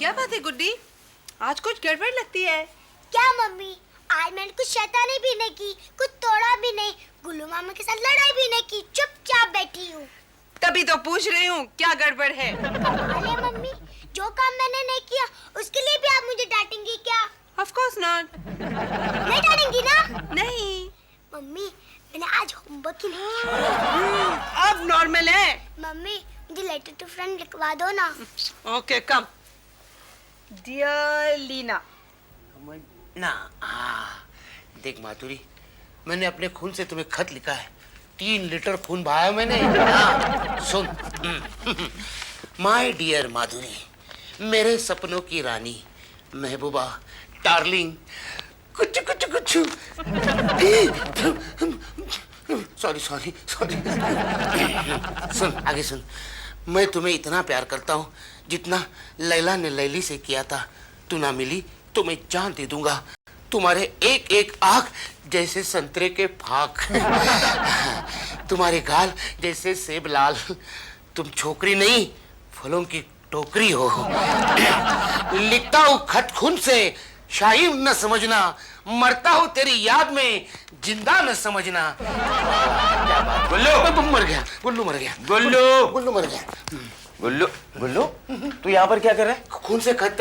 क्या बात है गुड्डी, आज कुछ गड़बड़ लगती है। क्या मम्मी, आज मैंने कुछ शैतानी भी नहीं की, कुछ तोड़ा भी नहीं, गुल्लू मामा के साथ लड़ाई भी नहीं की, चुपचाप बैठी हूँ। तभी तो पूछ रही हूँ क्या गड़बड़ है। अरे मम्मी, जो काम मैंने नहीं किया उसके लिए भी आप मुझे डांटेंगी क्या? Of course not। नहीं डांटेंगी ना? नहीं। मम्मी, मैंने आज होमवर्क ही नहीं किया। अब नॉर्मल है। मम्मी, मुझे लेटर टू फ्रेंड लिखवा दो ना। ओके कम। डियर लीना। ना देख माधुरी, मैंने अपने खून से तुम्हें खत लिखा है, 3 लीटर खून बहाया मैंने। सुन, माय डियर माधुरी, मेरे सपनों की रानी, महबूबा, डार्लिंग, कुछ कुछ कुछ। Sorry sorry sorry. सुन, आगे सुन। मैं तुम्हें इतना प्यार करता हूँ जितना लैला ने लैली से किया था। तू ना मिली तो मैं जान दे दूंगा। तुम्हारे एक एक आंख जैसे संतरे के फाक, तुम्हारे गाल जैसे सेब लाल। तुम छोकरी नहीं, फलों की टोकरी हो। लिखता हूँ खत खून से, शाहीन न समझना, मरता हूँ तेरी याद में, जिंदा न समझना। गुल्लू मर गया, गुल्लू मर गया, गुल्लू मर गया। गुल्लू, गुल्लू, तू यहाँ पर क्या कर रहा है? खून से खत,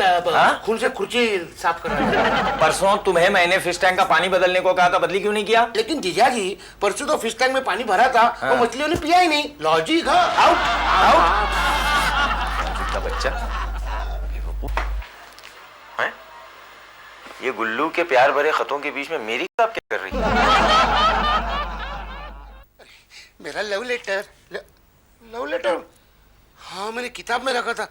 खून से कुर्सी साफ कर रहा है। परसों तुम्हें मैंने फिश टैंक का पानी बदलने को कहा था, बदली क्यों नहीं किया? लेकिन जीजाजी, परसों तो फिश टैंक में पानी भरा था, वो मछलियों ने पिया ही नहीं। लॉजिक है। Out out. का बच्चा है? ये गुल्लू के प्यार भरे खतों के बीच में मेरी किताब क्या कर रही है? मेरा लव लेटर, लव लेटर। हाँ, मैंने किताब में रखा था,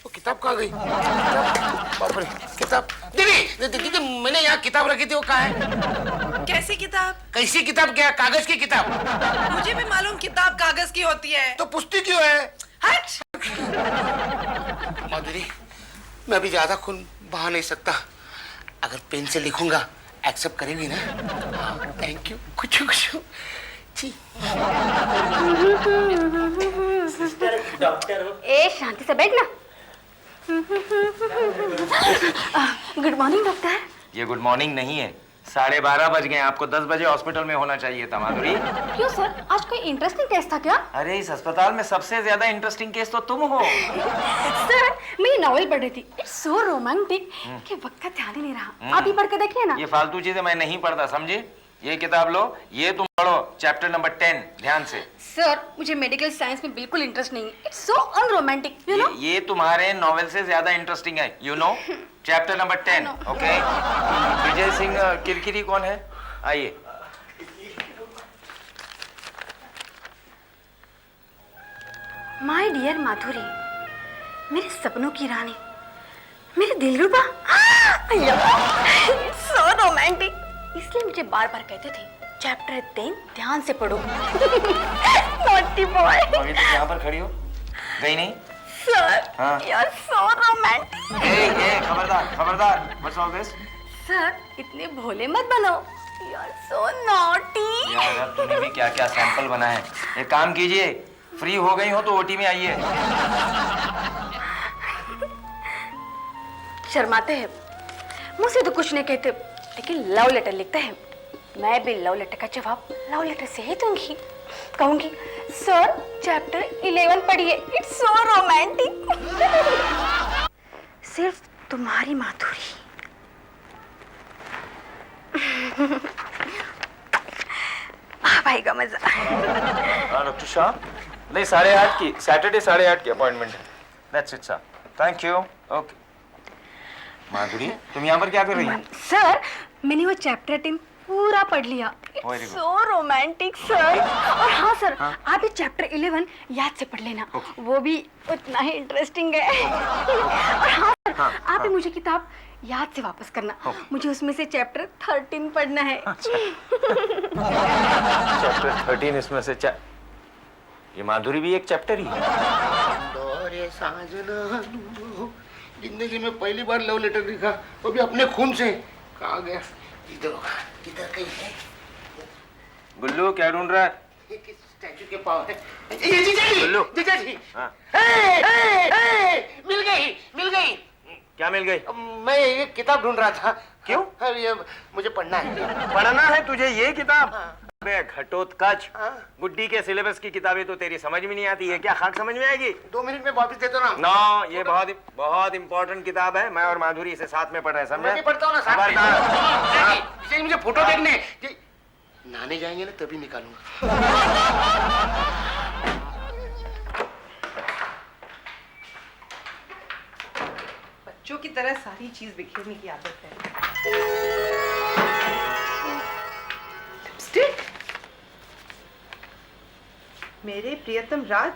वो किताब कहाँ गई? बाप रे, किताब। दीदी दीदी, मैंने यहाँ किताब रखी थी, वो कहाँ है? कैसी किताब? कैसी किताब? क्या कागज की किताब? मुझे भी मालूम किताब कागज की होती है। तो पुष्टि क्यों है? हट। माधुरी, मैं अभी ज्यादा खून बहा नहीं सकता। अगर पेन से लिखूंगा एक्सेप्ट करेंगी ना? Thank you. कुछ जी। डॉक्टर हो। ए शांति से बैठ ना। Good morning doctor. ये गुड मॉर्निंग नहीं है, 12:30 बज गए। आपको 10 बजे हॉस्पिटल में होना चाहिए था माधुरी। क्यों सर, आज कोई इंटरेस्टिंग केस था क्या? अरे इस अस्पताल में सबसे ज्यादा इंटरेस्टिंग केस तो तुम हो। सर, मैं ये नॉवेल पढ़ रही थी, इट्स सो रोमांटिक कि वक्त का ध्यान ही नहीं रहा। आप ही पढ़ के देखिए ना। ये फालतू चीजें मैं नहीं पढ़ता, समझे? ये किताब लो, ये तुम पढ़ो, चैप्टर नंबर 10, ध्यान से। सर, मुझे मेडिकल साइंस में बिल्कुल इंटरेस्ट नहीं है, it's so unromantic, you know. ये तुम्हारे नॉवेल से ज्यादा इंटरेस्टिंग है, you know. Chapter number 10, okay. Vijay Singh Kirkiri कौन है? आइए। माय डियर माधुरी, मेरे सपनों की रानी, मेरे दिलरुबा। It's so romantic. इसलिए मुझे बार बार कहते थे चैप्टर 10 ध्यान से पढ़ो। Naughty boy. अभी तुम यहाँ पर खड़ी हो, गई नहीं? सर, हाँ? You are so romantic. ए, खबरदार खबरदार, व्हाट्स ऑल दिस? सर, इतने भोले मत बनो, यू आर सो नॉटी। यार अब तूने भी क्या क्या सैंपल बनाए हैं। एक काम कीजिए, फ्री हो गई हो तो ओटी में आइए। शर्माते हैं, मुझसे तो कुछ नहीं कहते, लेकिन लव लेटर लिखते हैं। मैं भी लव लेटर का जवाब लव लेटर से ही दूंगी। कहूंगी सर चैप्टर 11 पढ़िए, इट्स सो रोमांटिक। सिर्फ तुम्हारी माधुरी। भाई का मजा। डॉक्टर शाह, नहीं 8:30 की, सैटरडे 8:30 की अपॉइंटमेंट है। That's it sir, thank you. Okay Madhuri, तुम यहाँ पर क्या कर रही हो? सर, मैंने वो चैप्टर 10 पूरा पढ़ लिया, इट्स सो रोमांटिक सर। और हाँ सर, आप ये चैप्टर 11 याद से पढ़ लेना, वो भी उतना ही इंटरेस्टिंग है। और हाँ सर, आप ही मुझे किताब याद से वापस करना, मुझे उसमें से चैप्टर 13 पढ़ना है। चैप्टर 13 इसमें से ये माधुरी भी एक चैप्टर ही है। जिंदगी में पहली बार लव लेटर लिखा, वो भी अपने खून से। कहाँ गया? इधर होगा, इधर कहीं है। गुल्लू क्या ढूंढ रहा है? किस स्टैचू के पाँव है? जीजा जी, गुल्लू। जीजा जी। हाँ। मिल गई। क्या मिल गई? मैं ये किताब ढूंढ रहा था। क्यों? ये मुझे पढ़ना है। पढ़ना है तुझे ये किताब? अबे घटोत्कच, हाँ। गुड्डी के सिलेबस की किताबें तो तेरी समझ में नहीं आती है क्या? खाक समझ में आएगी? 2 मिनट में वापस दे दो ना। नो, ये बहुत इंपॉर्टेंट किताब है। मैं और माधुरी इसे साथ में पढ़ रहे हैं, समझे? मैं भी पढ़ता हूँ ना साथ में। खबरदार। इसे मुझे फोटो देखने। नहाने जाएंगे ना तभी निकालूंगा। बच्चों की तरह सारी चीज बिखेरने की आदत है। लिपस्टिक? मेरे प्रियतम राज,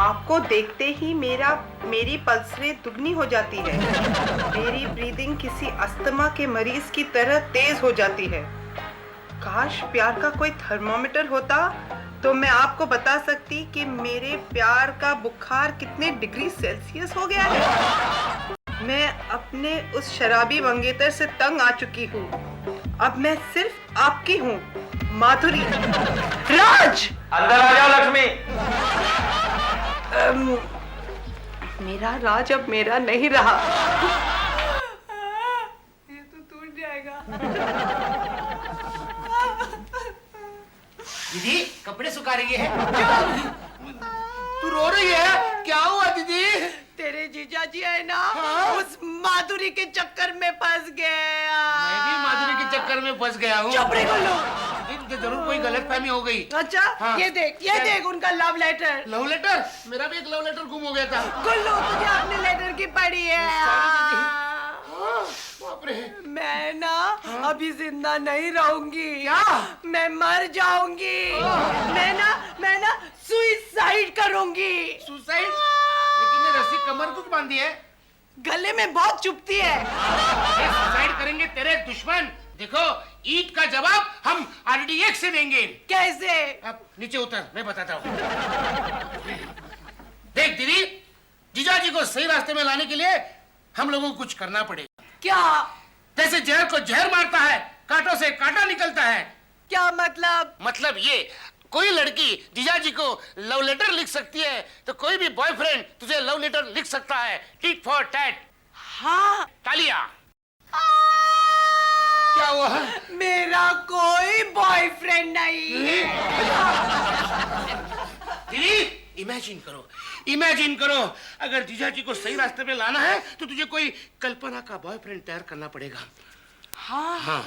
आपको देखते ही मेरी पल्सें दुगनी हो जाती है। मेरी ब्रीदिंग किसी अस्थमा के मरीज की तरह तेज हो जाती है। काश प्यार का कोई थर्मोमीटर होता तो मैं आपको बता सकती कि मेरे प्यार का बुखार कितने डिग्री सेल्सियस हो गया है। मैं अपने उस शराबी मंगेतर से तंग आ चुकी हूँ। अब मैं सिर्फ आपकी हूँ, माधुरी। राज! अंदर आ जाओ लक्ष्मी। मेरा राज अब मेरा नहीं रहा। ये तो टूट जाएगा। दीदी कपड़े सुखा रही है। तू रो रही है? क्या हुआ दीदी? तेरे जीजा जी है ना, उस माधुरी के चक्कर में फंस गया। मैं भी माधुरी के चक्कर में फंस गया हूँ। चुप रही गुल्लू। मुझे जरूर कोई गलतफहमी हो गई। अच्छा, हाँ। ये देख उनका लव लेटर। Love letter? मेरा भी एक लव लेटर गुम हो गया था। गुल्लू, तुझे अपने लेटर की पड़ी है। बाप रे। मैं ना अभी जिंदा नहीं रहूंगी। क्या? मैं मर जाऊंगी। मैं ना सुसाइड करूंगी। सुसाइड? लेकिन ये रस्सी कमर को बांधी है। गले में बहुत चुभती है। ये सुसाइड करेंगे तेरे दुश्मन। देखो, ईट का जवाब हम RDX से देंगे। कैसे? अब नीचे उतर, मैं बताता हूँ। देख दीदी, जीजा जी को सही रास्ते में लाने के लिए हम लोगों को कुछ करना पड़ेगा। क्या? जैसे जहर को जहर मारता है, कांटों से कांटा निकलता है। क्या मतलब? मतलब ये, कोई लड़की जीजा जी को लव लेटर लिख सकती है तो कोई भी बॉयफ्रेंड तुझे लव लेटर लिख सकता है। Tit for tat. हाँ। तालिया। क्या हुआ? मेरा कोई बॉयफ्रेंड नहीं है। दीदी इमेजिन करो अगर जीजा जी को सही रास्ते पे लाना है तो तुझे कोई कल्पना का बॉयफ्रेंड तैयार करना पड़ेगा। हाँ,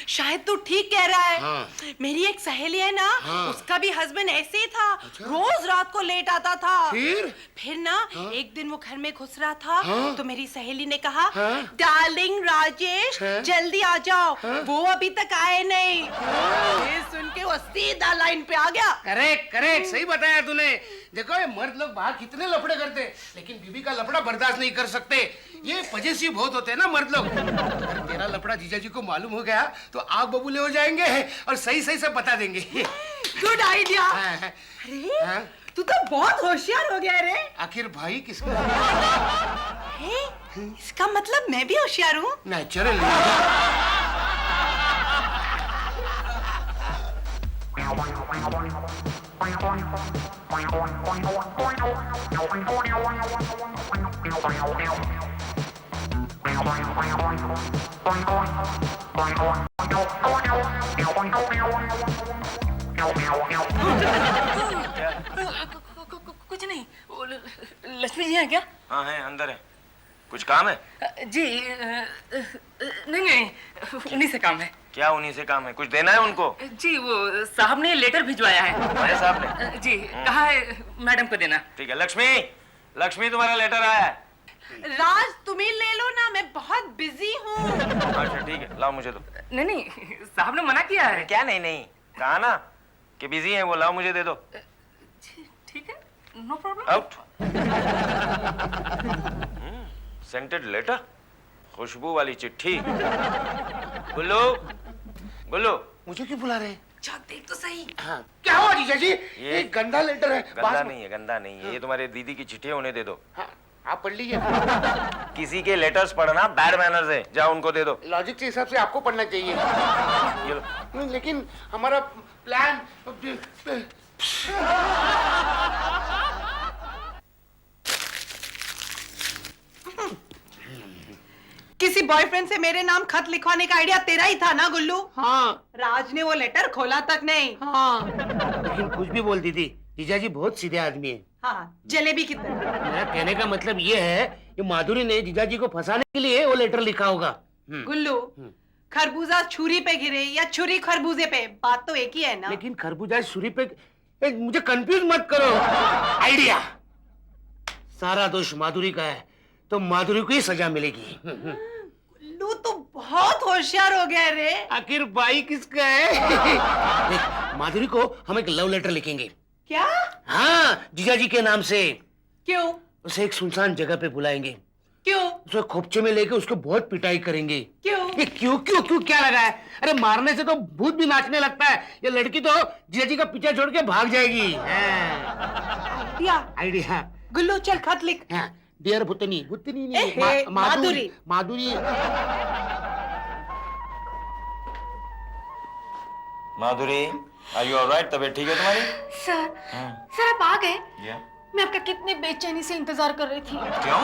शायद तू ठीक कह रहा है। हाँ। मेरी एक सहेली है ना, हाँ। उसका भी हस्बैंड ऐसे ही था। अच्छा। रोज रात को लेट आता था। फिर ना हाँ। एक दिन वो घर में घुस रहा था। हाँ। तो मेरी सहेली ने कहा, हाँ। डार्लिंग राजेश, हाँ। जल्दी आ जाओ। हाँ। वो अभी तक आए नहीं। ये सुन के वो सीधा लाइन पे आ गया। करेक्ट सही बताया तूने। देखो, ये मर्द लोग बाहर कितने लफड़े करते हैं, लेकिन बीवी का लफड़ा बर्दाश्त नहीं कर सकते। ये पजेसिव बहुत होते हैं ना मर्द लोग। अगर तेरा लफड़ा जीजा जी को मालूम हो गया तो आग बबूले हो जाएंगे और सही सब बता देंगे। Good idea. हाँ। अरे हाँ? तू तो बहुत होशियार हो गया रे। आखिर भाई किसका? हे? इसका मतलब मैं भी होशियार हूँ। नेचुरल। कुछ नहीं। लक्ष्मी जी हैं क्या? हाँ है, अंदर है। कुछ काम है? जी नहीं उन्हीं से काम है। क्या उन्हीं से काम है? कुछ देना है उनको? जी वो साहब ने लेटर भिजवाया है। हमारे साहब ने? जी कहा है मैडम को देना। ठीक है। लक्ष्मी तुम्हारा लेटर आया है। राज, तुम ही ले लो ना, मैं बहुत बिजी हूँ। अच्छा ठीक है, लाओ मुझे दो। नहीं साहब ने मना किया है। क्या नहीं कहा ना कि बिजी है वो, लाओ मुझे दे दो। ठीक है, no problem. Out. Scented letter, खुशबू वाली चिट्ठी। गुल्लू मुझे क्यों बुला रहे हैं? चल देख तो सही। हाँ। क्या हुआ जीजा जी? ये गंदा लेटर है। गंदा नहीं है, ये तुम्हारे दीदी की चिट्ठी है, उन्हें दे दो। हाँ, आप पढ़ लीजिए। किसी के लेटर्स पढ़ना बैड मैनर्स है, जाओ उनको दे दो। लॉजिक के हिसाब से आपको पढ़ना चाहिए। ये लो। लेकिन हमारा प्लान। किसी बॉयफ्रेंड से मेरे नाम खत लिखवाने का आइडिया तेरा ही था ना गुल्लू? हाँ। राज ने वो लेटर खोला तक नहीं। हाँ। लेकिन कुछ भी बोल दीदी, जीजाजी बहुत सीधे आदमी है। हाँ, जलेबी की तरह। मेरा कहने का मतलब ये है कि माधुरी ने जीजाजी को फंसाने के लिए वो लेटर लिखा होगा। गुल्लू, खरबूजा छुरी पे गिरे या छुरी खरबूजे पे, बात तो एक ही है ना। लेकिन खरबूजा छुरी पे, मुझे कंफ्यूज मत करो। आइडिया, सारा दोष माधुरी का है तो माधुरी को ही सजा मिलेगी। गुल्लू तो बहुत होशियार हो गया रे। आखिर बाई किसका है? देख, माधुरी को हम एक लव लेटर लिखेंगे। क्या? हाँ, जीजाजी के नाम से। क्यों? उसे एक सुनसान जगह पे बुलाएंगे। क्यों? उसे खोपचे में लेके उसको बहुत पिटाई करेंगे। क्यों? ये क्यों क्यों क्यों क्या लगा है? अरे मारने से तो भूत भी नाचने लगता है। ये लड़की तो जीजाजी का पीछा छोड़ के भाग जाएगी। आइडिया। आइडिया। गुल्लू चल खत लिख। हाँ, डियर भूतनी, भूतनी नहीं, एहे, माधुरी, माधुरी। माधुरी, आर यू ऑलराइट? तबीयत ठीक है तुम्हारी? सर आप आ गए? Yeah. मैं आपका कितनी बेचैनी से इंतजार कर रही थी। क्यों?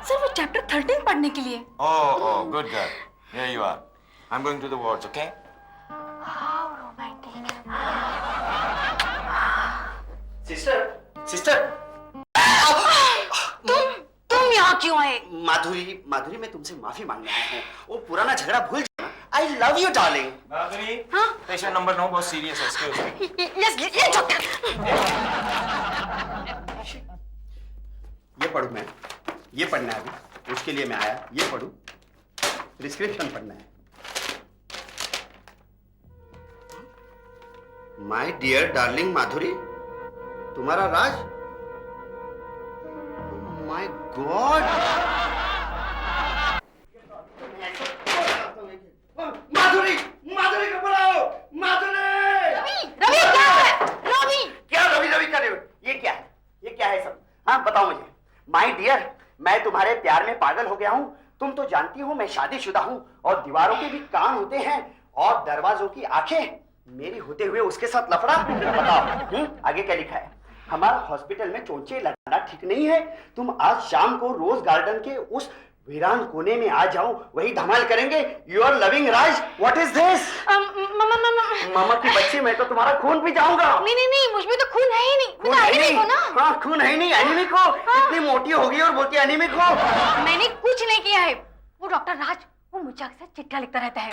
सर वो चैप्टर 13 पढ़ने के लिए। Oh, good girl. Here you are. I'm going to the wards, okay? How romantic. Sister तुम यहाँ क्यों आए? माधुरी मैं तुमसे माफी मांगने आया हूँ। वो पुराना झगड़ा भूल जाना। I love you darling. Madhuri, patient number 9 बहुत सीरियस है, excuse me. ये ये पढ़ू मैं, ये पढ़ना है अभी, उसके लिए मैं आया। ये पढ़ू, प्रिस्क्रिप्शन पढ़ना है। माय डियर डार्लिंग माधुरी, तुम्हारा राज। माय गॉड, माधुरी, माधुरी को बुलाओ। माधुरी, रवि क्या है? रवि क्या रवि रवि कर रहे हो? ये क्या है? ये क्या है सब? हाँ बताओ मुझे। माय डियर, मैं तुम्हारे प्यार में पागल हो गया हूँ। तुम तो जानती हो मैं शादीशुदा हूँ और दीवारों के भी कान होते हैं और दरवाजों की आंखें। मेरी होते हुए उसके साथ लफड़ा? बताओ आगे क्या लिखा है? हमारा हॉस्पिटल में चोंचे लगाना ठीक नहीं है। तुम आज शाम को रोज गार्डन के उस वीरान कोने में आ जाओ, वही धमाल करेंगे। You are loving Raj. What is this? मामा की बच्ची, मैं तो तुम्हारा खून पी जाऊंगा। नहीं मुझ में तो खून है ही नहीं। खून है नहीं? हाँ खून है नहीं। एनीमिक हो? इतनी मोटी हो गई और बोलती एनीमिक हो। मैंने कुछ नहीं किया है। वो डॉक्टर राज, वो मुझे अक्सर चिट्ठा लिखता रहता है।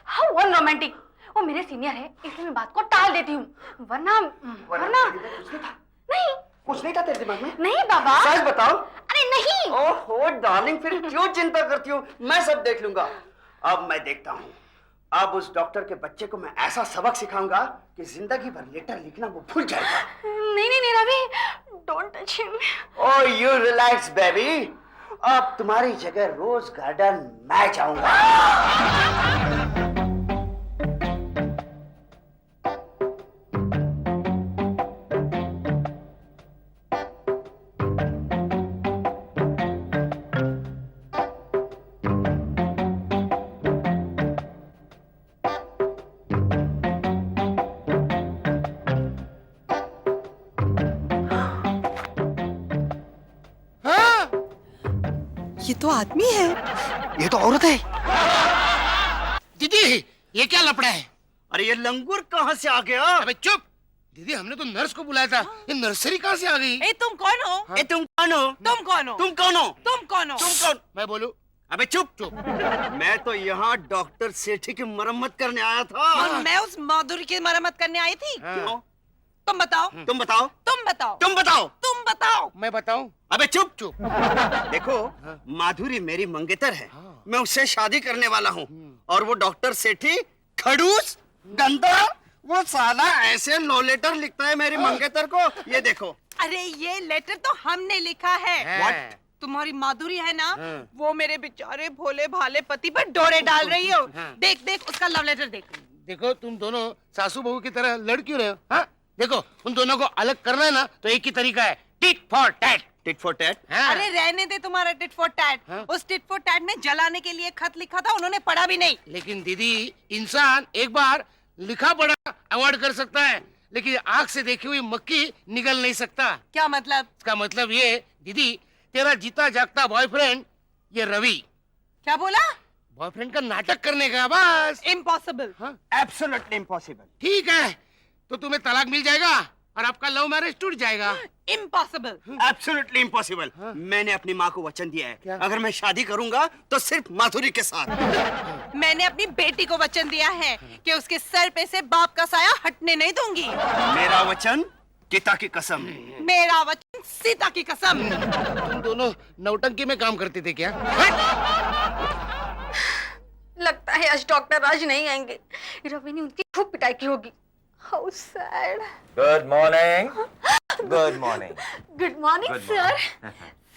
How unromantic. वो मेरे सीनियर है, इसलिए मैं बात को टाल देती हूँ। वरना नहीं, कुछ नहीं था तेरे दिमाग में? नहीं बाबा। सच बताओ। अरे नहीं। ओहो डार्लिंग, फिर क्यों चिंता करती हो? मैं सब देख लूंगा। अब मैं देखता हूँ। अब उस डॉक्टर के बच्चे को मैं ऐसा सबक सिखाऊंगा कि जिंदगी भर लेटर लिखना वो भूल जाएगा। नहीं Ravi, don't touch him. Oh you relax baby. अब तुम्हारी जगह रोज गार्डन मैं जाऊंगा। ये तो आदमी है। ये तो औरत है। दीदी, ये क्या लफड़ा है? अरे ये लंगूर कहाँ से आ गया? अबे चुप। दीदी, हमने तो नर्स को बुलाया था। ये नर्सरी कहाँ से आ गई? ए तुम कौन हो? ए तुम कौन हो? तुम कौन हो? तुम कौन हो? तुम कौन हो? तुम कौन? मैं बोलूं? अबे चुप चुप। मैं तो यहाँ डॉक्टर सेठी की मरम्मत करने आया था। और मैं उस माधुरी की मरम्मत करने आई थी। क्यों? तुम बताओ। तुम बताओ। तुम बताओ। तुम बताओ। तुम बताओ। मैं बताऊं? अबे चुप चुप। देखो, माधुरी मेरी मंगेतर है। मैं उससे शादी करने वाला हूँ। और वो डॉक्टर सेठी खड़ूस गंदा, वो साला ऐसे लो लेटर लिखता है मेरी मंगेतर को। ये देखो। अरे ये लेटर तो हमने लिखा है। What? तुम्हारी माधुरी है ना, वो मेरे बेचारे भोले भाले पति पर डोरे डाल रही हो। देख देख उसका लव लेटर देख। देखो, तुम दोनों सासू बहू की तरह लड़ क्यों रहे हो? हाँ? देखो, उन दोनों को अलग करना है ना तो एक ही तरीका है, tit for tat. Tit for tat? अरे रहने दे तुम्हारा टिट फॉर टैट। उस टिट फॉर टैट में जलाने के लिए खत लिखा था, उन्होंने पढ़ा भी नहीं। लेकिन दीदी, इंसान एक बार लिखा पढ़ा अवॉइड कर सकता है, लेकिन आंख से देखी हुई मक्खी निगल नहीं सकता। क्या मतलब? इसका मतलब ये दीदी, तेरा जीता जागता बॉयफ्रेंड ये रवि, क्या बोला? बॉयफ्रेंड का नाटक करने का बस। इम्पॉसिबल। Absolutely impossible. ठीक है, तो तुम्हें तलाक मिल जाएगा और आपका लव मैरिज टूट जाएगा। इम्पॉसिबल। Absolutely impossible. मैंने अपनी माँ को वचन दिया है, अगर मैं शादी करूंगा तो सिर्फ माधुरी के साथ। मैंने अपनी बेटी को वचन दिया है कि उसके सर पे से बाप का साया हटने नहीं दूंगी। मेरा वचन पिता की कसम। मेरा वचन सीता की कसम। तुम दोनों नौटंकी में काम करते थे क्या? लगता है आज डॉक्टर राज नहीं आएंगे। रवि ने उनकी खूब पिटाई की होगी। How sad. Good morning. Good morning. Good morning sir.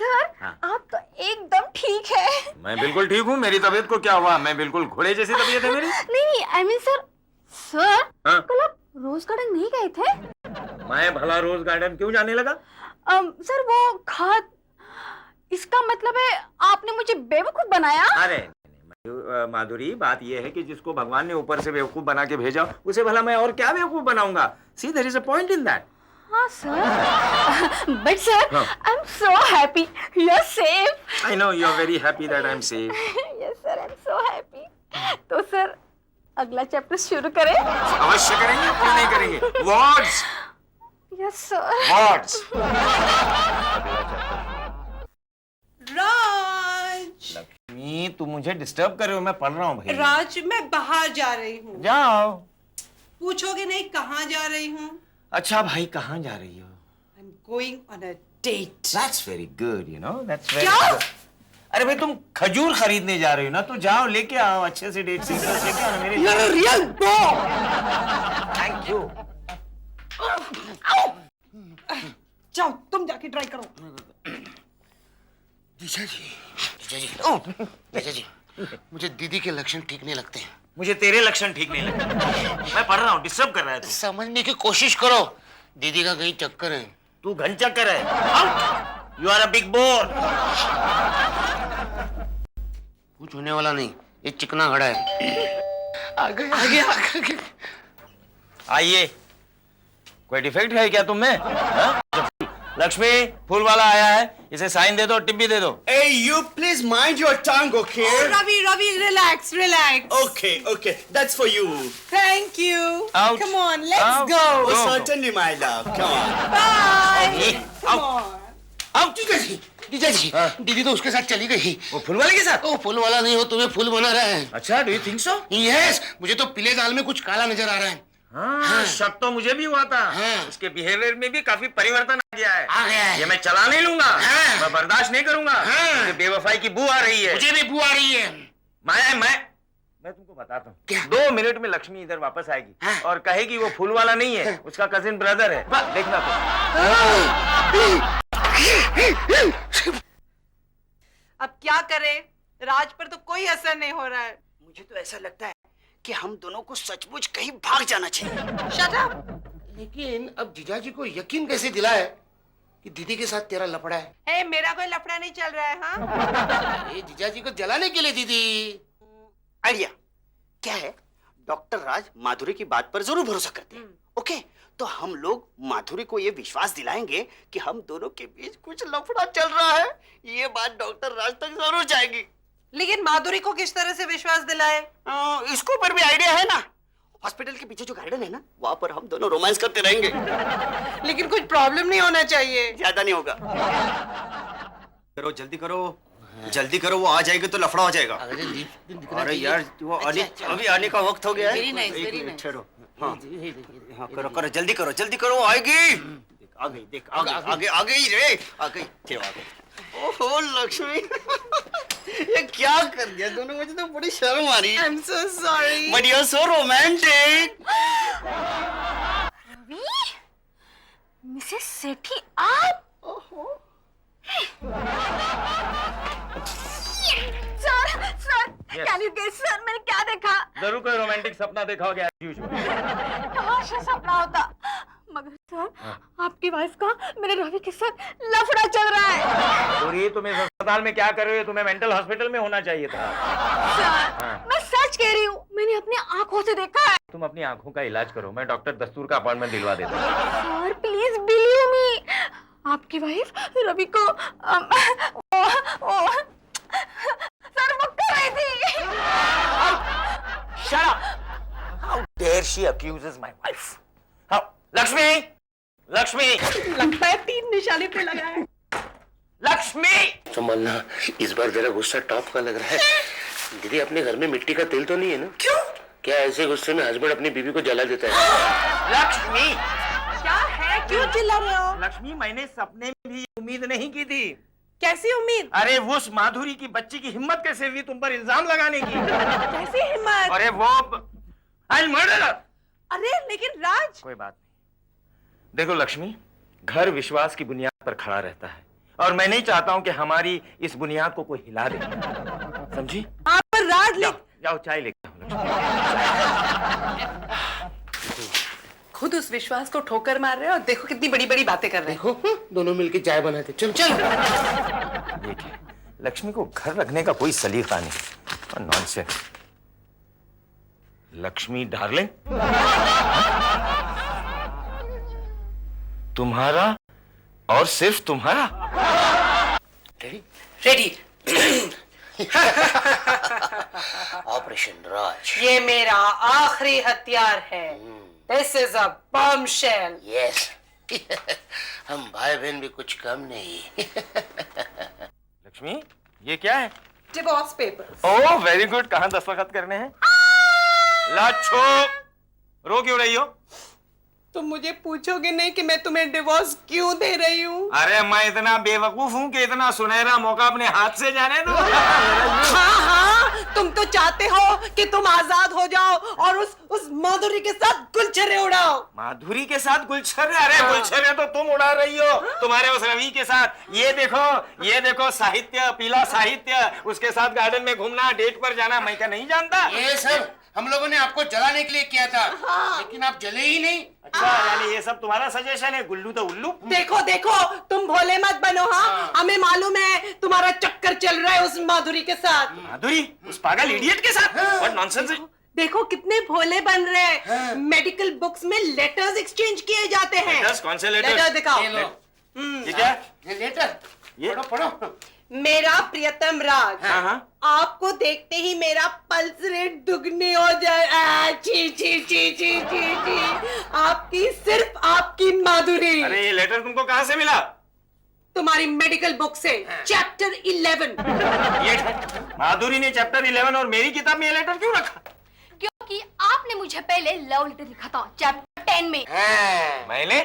Sir आप तो एकदम ठीक है। मैं बिल्कुल ठीक हूँ। मेरी तबीयत को क्या हुआ? मैं बिल्कुल घोड़े जैसी तबीयत है मेरी। नहीं आई मीन सर। सर हाँ? कल आप रोज गार्डन नहीं गए थे? मैं भला रोज गार्डन क्यों जाने लगा? सर वो खाद, इसका मतलब है आपने मुझे बेवकूफ बनाया। अरे माधुरी, बात यह है कि जिसको भगवान ने ऊपर से बेवकूफ बना के भेजा उसे भला मैं और क्या बेवकूफ बनाऊंगा? See there is a point in that. हाँ sir. But sir I am so happy you are safe. I know you are very happy that I am safe. Yes sir I am so happy. तो sir अगला chapter शुरू करें? अवश्य करेंगे, क्यों नहीं करेंगे। Words. Yes sir. Words. Raj. Lakshmi, तुम मुझे डिस्टर्ब कर रहे हो, मैं पढ़ रहा हूँ भाई। राज मैं बाहर जा रही हूँ। जाओ। पूछोगे नहीं कहाँ जा रही हूँ? अच्छा भाई, कहाँ जा रही हो? I'm going on a date. That's very good, you know. That's very क्या? good. अरे भाई, तुम खजूर खरीदने जा रही हो ना, तो जाओ लेके आओ अच्छे से डेट सीक्रेट लेके आओ मेरे। You're a real bore. Thank you. जाओ तुम जाके ट्राई करो। जीजा जी, जीजा जी, मुझे दीदी के लक्षण ठीक नहीं लगते। मुझे तेरे लक्षण ठीक नहीं लगते। मैं पढ़ रहा हूँ, डिस्टर्ब कर रहा है तू। समझने की कोशिश करो, दीदी का कहीं चक्कर है। तू घन चक्कर है। You are a big bore. कुछ होने वाला नहीं, ये चिकना घड़ा है। आगे। आइए। कोई डिफेक्ट है क्या तुम में? हाँ? लक्ष्मी, फूल वाला आया है, इसे साइन दे दो, टिप भी दे दो। Hey, you please mind your tongue, okay? Ravi, relax. Okay, that's for you. Thank you. Out. Come on, let's Out. go. Oh, Go. certainly, my love. Come on. Bye. Come Out. on. अब जीजा जी, हाँ? दीदी तो उसके साथ चली गई। वो फूल वाले के साथ? ओ फूल वाला नहीं, हो तुम्हें फूल बना रहा है। अच्छा, do you think so? Yes, मुझे तो पीले दाल में कुछ काला नजर आ रहा है। हाँ, शक तो मुझे भी हुआ था। हाँ। उसके बिहेवियर में भी काफी परिवर्तन आ गया है। आ गया है। ये मैं चला नहीं लूंगा। हाँ। मैं बर्दाश्त नहीं करूंगा। हाँ। मुझे बेवफाई की बू आ रही है। मुझे भी बू आ रही है। मैं तुमको बताता हूँ। क्या? 2 मिनट में लक्ष्मी इधर वापस आएगी। हाँ। और कहेगी वो फूल वाला नहीं है, उसका कजिन ब्रदर है। देखना तुम। अब क्या करें? राज पर तो कोई असर नहीं हो रहा है। मुझे तो ऐसा लगता है कि हम दोनों को सचमुच कहीं भाग जाना चाहिए। Shut up. लेकिन अब जीजा जी को यकीन कैसे दिलाए कि दीदी के साथ तेरा लफड़ा है? हे, मेरा कोई लफड़ा नहीं चल रहा है। हाँ? ये जीजा जी को जलाने के लिए दीदी। आइडिया क्या है? डॉक्टर राज माधुरी की बात पर जरूर भरोसा करते हैं। ओके, तो हम लोग माधुरी को ये विश्वास दिलाएंगे कि हम दोनों के बीच कुछ लफड़ा चल रहा है। ये बात डॉक्टर राज तक जरूर जाएगी। लेकिन माधुरी को किस तरह से विश्वास दिलाए? इसको पर भी आइडिया है ना। हॉस्पिटल के पीछे जो गार्डन है ना, वहां पर हम दोनों रोमांस करते रहेंगे। लेकिन कुछ प्रॉब्लम नहीं होना चाहिए। ज्यादा नहीं होगा। करो जल्दी करो, वो आ जाएगी तो लफड़ा हो जाएगा। अरे यार, वो अभी आने का वक्त हो गया है। एक मिनट ठहरो। हाँ, करो जल्दी करो, आएगी। देख आ गई रे, आ गई। ओहो लक्ष्मी, ये क्या कर दिया दोनों, मुझे तो बड़ी शर्म आ रही है। I'm so sorry. But you're so romantic. Ravi, Mrs Sethi आप? Sir, Yes. Can you guess sir मैंने क्या देखा? जरूर कोई रोमांटिक सपना देखा होगा as usual। तमाशा सपना होता। मगर सर आपकी वाइफ का मेरे रवि के साथ लफड़ा चल रहा है। और ये तुम इस अस्पताल में क्या कर रहे हो? तुम्हें मेंटल हॉस्पिटल में होना चाहिए था। सर मैं सच कह रही हूँ, मैंने अपनी आंखों से देखा है। तुम अपनी आंखों का इलाज करो, मैं डॉक्टर दस्तूर का अपॉइंटमेंट दिलवा देता हूँ। सर प्लीज बिलीव मी, आपकी वाइफ रवि को सर वो कर रही गई थी। Shut up! How dare she accuses my wife? How? Lakshmi! Lakshmi! लगता है 3 निशाने पे लगा है। Lakshmi! संभालना, इस बार जरा गुस्सा टॉप का लग रहा है। दीदी, अपने घर में मिट्टी का तेल तो नहीं है ना? क्यों? क्या ऐसे गुस्से में हस्बैंड अपनी बीवी को जला देता है? लक्ष्मी! क्या है? क्यों चिल्ला रहे हो? लक्ष्मी, मैंने सपने में भी उम्मीद नहीं की थी। कैसी उम्मीद? अरे उस माधुरी की बच्ची की हिम्मत कैसे हुई तुम पर इल्जाम लगाने की? कैसी हिम्मत? अरे वो I'll murder her! अरे लेकिन राज, कोई बात नहीं। देखो लक्ष्मी, घर विश्वास की बुनियाद पर खड़ा रहता है और मैं नहीं चाहता हूं कि हमारी इस बुनियाद को कोई हिला दे। समझी? आप पर राज जाओ, जाओ चाय लेके आओ, लक्ष्मी। खुद उस विश्वास को ठोकर मार रहे हो और देखो कितनी बड़ी बड़ी बातें कर रहे हो। देखो, दोनों मिलके चाय बनाते। चल चल। देखिए, लक्ष्मी को घर रखने का कोई सलीका नहीं और नॉनसेंस। लक्ष्मी डार्लिंग, तुम्हारा और सिर्फ तुम्हारा। रेडी। ऑपरेशन राज। ये मेरा आखिरी हथियार है। This is a bombshell. Yes. हम भाई बहन भी कुछ कम नहीं। लक्ष्मी, ये क्या है? Divorce paper. Oh very good. कहाँ दस्तखत करने हैं? लाछो, रो क्यों रही हो? तुम मुझे पूछोगे नहीं कि मैं तुम्हें डिवोर्स क्यों दे रही हूँ? अरे मैं इतना बेवकूफ हूँ कि इतना सुनहरा मौका अपने हाथ से जाने दो। हाँ हाँ, तुम तो चाहते हो कि तुम आजाद हो जाओ और उस माधुरी के साथ गुलछर्रे उड़ाओ। माधुरी के साथ गुलछर्रे? अरे गुलछर्रे तो तुम उड़ा रही हो तुम्हारे उस रवि के साथ। ये देखो साहित्य, पीला साहित्य, उसके साथ गार्डन में घूमना, डेट पर जाना, मैं क्या नहीं जानता? ये सब हम लोगों ने आपको जलाने के लिए किया था, लेकिन आप जले ही नहीं। अच्छा, यानी ये सब तुम्हारा सजेशन है? गुल्लू तो उल्लू। देखो देखो, तुम भोले मत बनो। हाँ, हमें मालूम है तुम्हारा चक्कर चल रहा है उस माधुरी के साथ। माधुरी उस पागल इडियट के साथ? What nonsense. देखो कितने भोले बन रहे हैं। मेडिकल बुक्स में लेटर्स एक्सचेंज किए जाते हैं। लेटर्स? कौन से लेटर्स? लेटर दिखाओ। ये लो। ये क्या? ये लेटर ये पढ़ो। मेरा प्रियतम राज, हाँ हाँ। आपको देखते ही मेरा पल्स रेट दुगनी हो जाए। ची ची ची ची ची ची। आपकी, सिर्फ आपकी माधुरी। अरे ये लेटर तुमको कहाँ से मिला? तुम्हारी मेडिकल बुक से, चैप्टर 11। ये माधुरी ने चैप्टर 11 और मेरी किताब में ये लेटर क्यों रखा? क्योंकि आपने मुझे पहले लव लेटर लिखा था चैप्टर 10 में। मैंने?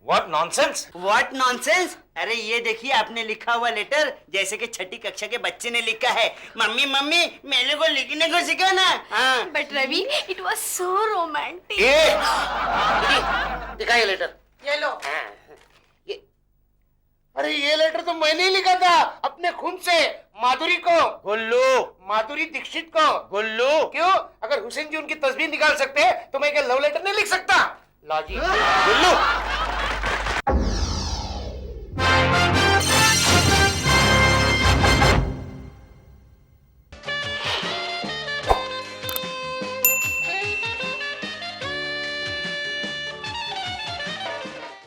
What nonsense. What nonsense? अरे ये देखिए, आपने लिखा हुआ लेटर जैसे कि 6ठी कक्षा के बच्चे ने लिखा है। मम्मी मम्मी मेरे को लिखने को सिखाना। हाँ। But Ravi, it was so romantic. दिखा ये लेटर। ये लो। अरे ये लेटर तो मैंने ही लिखा था अपने खून से, माधुरी को। गुल्लू। माधुरी दीक्षित को। गुल्लू। क्यों? अगर हुसैन जी उनकी तस्वीर निकाल सकते हैं तो मैं क्या लव लेटर नहीं लिख सकता? लॉजिक। गुल्लू